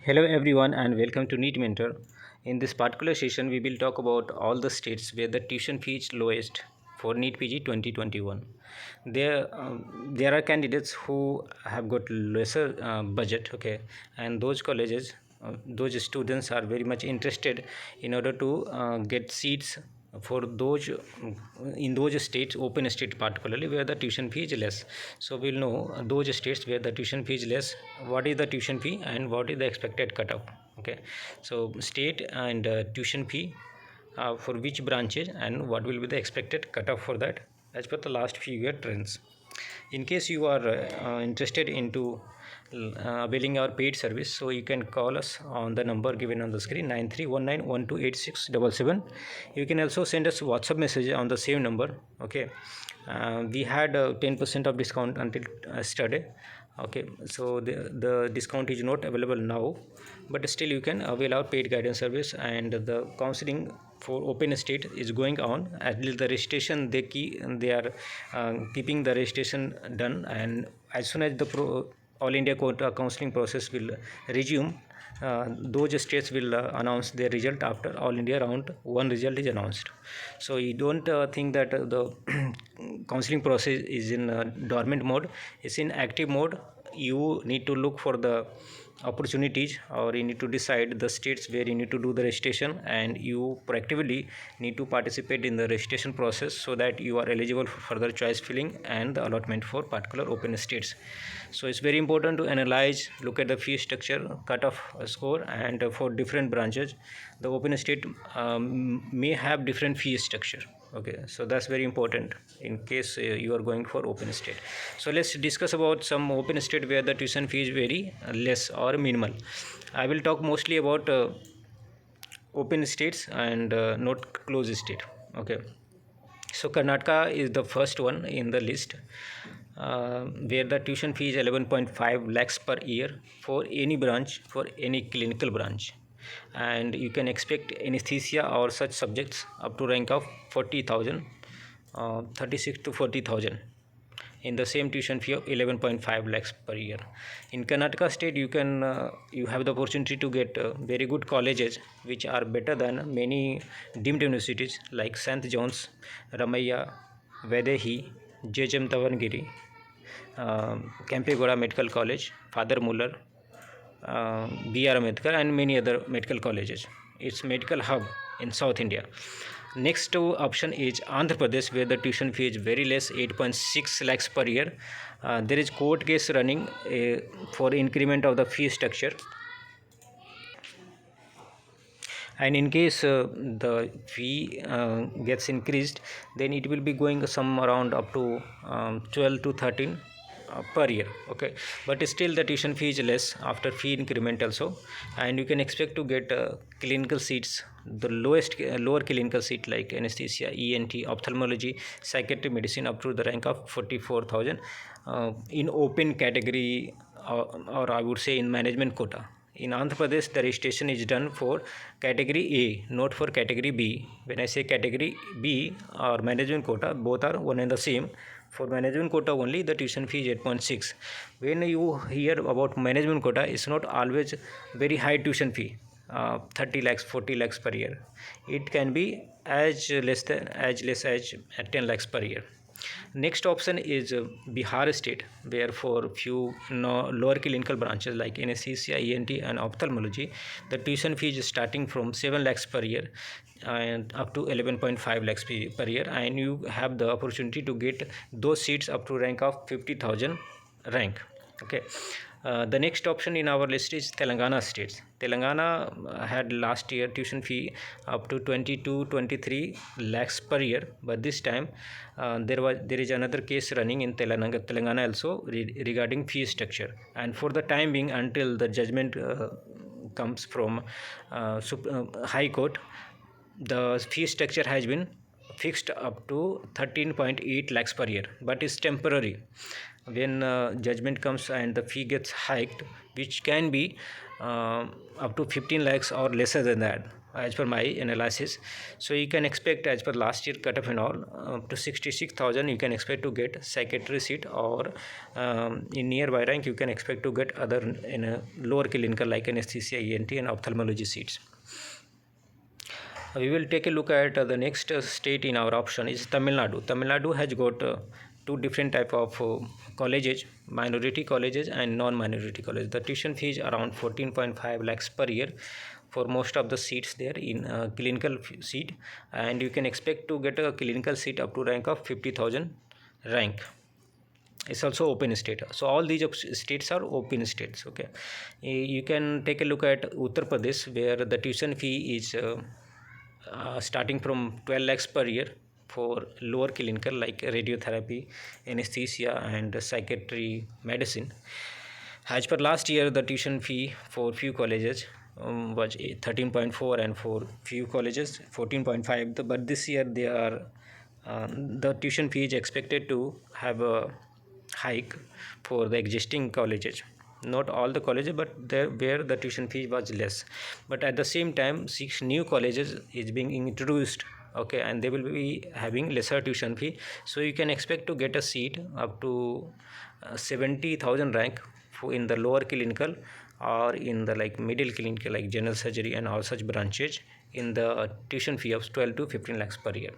Hello everyone and welcome to NEET Mentor. In this particular session, we will talk about all the states where the tuition fee is lowest for NEET PG 2021. There are candidates who have got lesser budget, okay, and those colleges, those students are very much interested in order to get seats for those in those states, open state particularly, where the tuition fee is less. So we'll know those states where the tuition fee is less, what is the tuition fee and what is the expected cutoff. Okay, so state and tuition fee for which branches and what will be the expected cutoff for that as per the last few year trends. In case you are interested into availing our paid service, so you can call us on the number given on the screen, 9319128677. You can also send us WhatsApp message on the same number. Okay, we had 10% of discount until yesterday. Okay, so the discount is not available now, but still you can avail our paid guidance service, and the counseling for open state is going on. At least the registration they are keeping the registration done, and as soon as the all India counseling process will resume, those states will announce their result after all India round one result is announced. So you don't think that the counseling process is in dormant mode. It's in active mode. You need to look for the opportunities, or you need to decide the states where you need to do the registration, and you proactively need to participate in the registration process so that you are eligible for further choice filling and the allotment for particular open states. So it's very important to analyze, look at the fee structure, cutoff score, and for different branches the open state may have different fee structure. Okay, so that's very important in case you are going for open state. So let's discuss about some open state where the tuition fee is very less or minimal. I will talk mostly about open states and not closed state. Okay, so Karnataka is the first one in the list, where the tuition fee is 11.5 lakhs per year for any branch, for any clinical branch, and you can expect anesthesia or such subjects up to rank of 40,000, 36 to 40,000 in the same tuition fee of 11.5 lakhs per year. In Karnataka state, you have the opportunity to get very good colleges which are better than many deemed universities like St. John's, Ramaiah, Vedehi, JHM Davangere, Kempegoda Medical College, Father Muller, B.R. Ambedkar, and many other medical colleges. It's medical hub in South India. Next option is Andhra Pradesh, where the tuition fee is very less, 8.6 lakhs per year. There is court case running for increment of the fee structure, and in case the fee gets increased, then it will be going some around up to 12 to 13 per year. Okay, but still the tuition fee is less after fee increment also, and you can expect to get clinical seats, the lower clinical seat like anesthesia, ENT, ophthalmology, psychiatric medicine up to the rank of 44,000 in open category, or I would say in management quota. In Andhra Pradesh, the registration is done for category A, not for category B. When I say category B or management quota, both are one and the same. For management quota only, the tuition fee is 8.6. When you hear about management quota, it's not always very high tuition fee, 30 lakhs, 40 lakhs per year. It can be as less as 10 lakhs per year. Next option is Bihar state, where for few lower clinical branches like anesthesia, ENT, and ophthalmology, the tuition fee is starting from 7 lakhs per year and up to 11.5 lakhs per year, and you have the opportunity to get those seats up to rank of 50,000 rank. Okay, the next option in our list is Telangana states. Telangana had last year tuition fee up to 22-23 lakhs per year, but this time there is another case running in Telangana also regarding fee structure, and for the time being, until the judgment comes from High Court, the fee structure has been fixed up to 13.8 lakhs per year, but it's temporary. When judgment comes and the fee gets hiked, which can be up to 15 lakhs or lesser than that as per my analysis. So you can expect, as per last year cutoff and all, up to 66,000 you can expect to get psychiatry seat, or in nearby rank you can expect to get other in a lower clinical like anesthesia, ENT and ophthalmology seats. We will take a look at the next state in our option is Tamil Nadu. Tamil Nadu has got two different type of colleges, minority colleges and non-minority colleges. The tuition fee is around 14.5 lakhs per year for most of the seats there in clinical seat, and you can expect to get a clinical seat up to rank of 50,000 rank. It's also open state. So all these states are open states. Okay, you can take a look at Uttar Pradesh, where the tuition fee is starting from 12 lakhs per year for lower clinical like radiotherapy, anesthesia and psychiatry medicine. As per last year, the tuition fee for few colleges was 13.4 and for few colleges 14.5, but this year they are the tuition fee is expected to have a hike for the existing colleges. Not all the colleges, but there where the tuition fee was less, but at the same time 6 new colleges is being introduced. Okay, and they will be having lesser tuition fee, so you can expect to get a seat up to 70,000 rank in the lower clinical or in the like middle clinical like general surgery and all such branches in the tuition fee of 12 to 15 lakhs per year.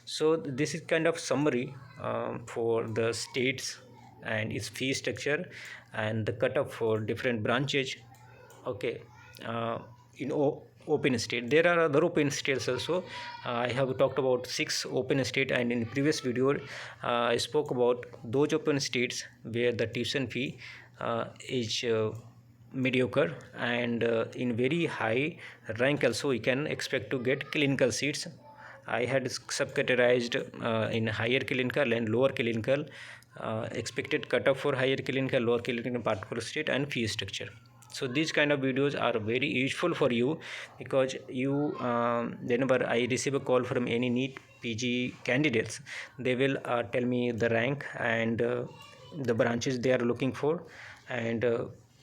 So this is kind of summary for the states and its fee structure and the cutoff for different branches. Okay, in open state there are other open states also. I have talked about 6 open state, and in previous video I spoke about those open states where the tuition fee is mediocre, and in very high rank also we can expect to get clinical seats. I had subcategorized in higher clinical and lower clinical, expected cutoff for higher clinical, lower clinical in particular state, and fee structure. So these kind of videos are very useful for you, because you whenever I receive a call from any NEET PG candidates, they will tell me the rank and the branches they are looking for, and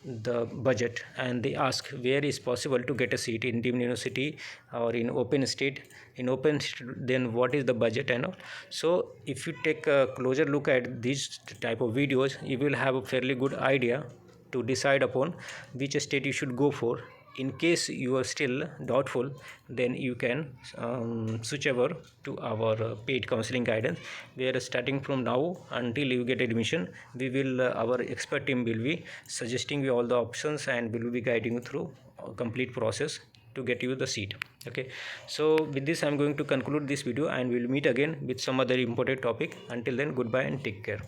the budget, and they ask where is possible to get a seat in deemed university or in open state. In open state, then what is the budget and all. So if you take a closer look at these type of videos, you will have a fairly good idea to decide upon which state you should go for. In case you are still doubtful, then you can switch over to our paid counseling guidance, where starting from now until you get admission, we will our expert team will be suggesting you all the options and will be guiding you through a complete process to get you the seat. Okay, so with this I'm going to conclude this video, and we'll meet again with some other important topic. Until then, goodbye and take care.